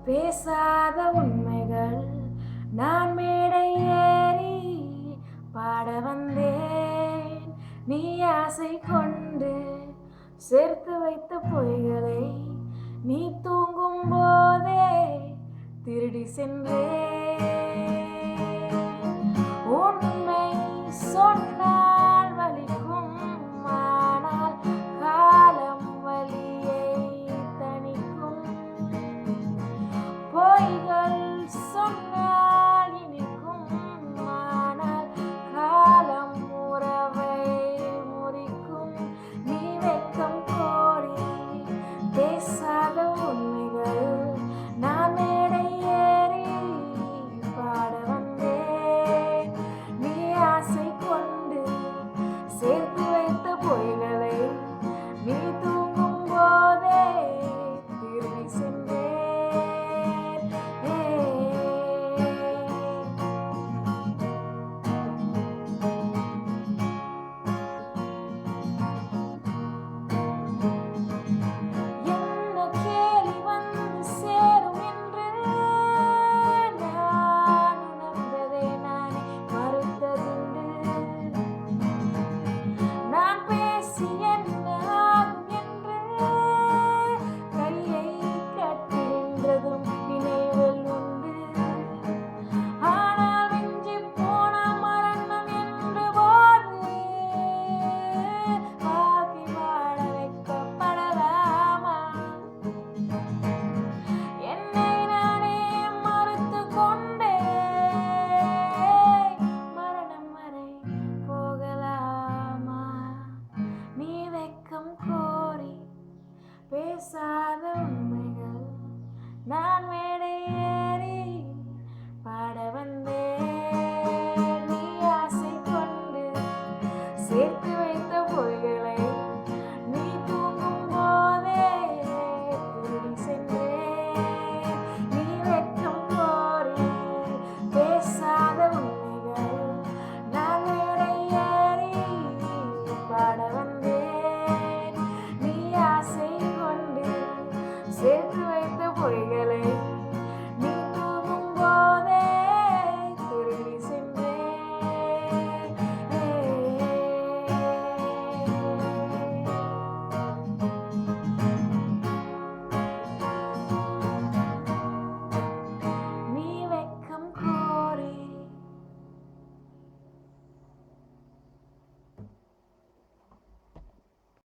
பேசாத உண்மைகள் நான் மேடை ஏறி பாட வந்தேன். நீ ஆசை கொண்டு சேர்த்து வைத்த பொய்களை நீ தூங்கும் போதே திருடி சென்றேன். உண்மை சொன்னால் வலிக்கும், ஆனால் காலம் வலியை தணிக்கும். பொய்கள் சொன்னால் இனிக்கும், ஆனால் காலம் உறவை முறிக்கும். நீ வெட்கம் கோரி பேசாத உண்மைகள் நான் மேடை ஏறி பாட வந்தேன். நீ ஆசை கொண்டு சேர்த்து வைத்த பொய்களை நீ தூங்கும் போதே திருடி சென்றேன். என்ன கேலி வந்து சேரும் என்று நான் உணர்ந்ததை நானே மறுத்ததுண்டு. நான் பேசி என்ன ஆகும் என்று கையை கட்டி நின்றதும்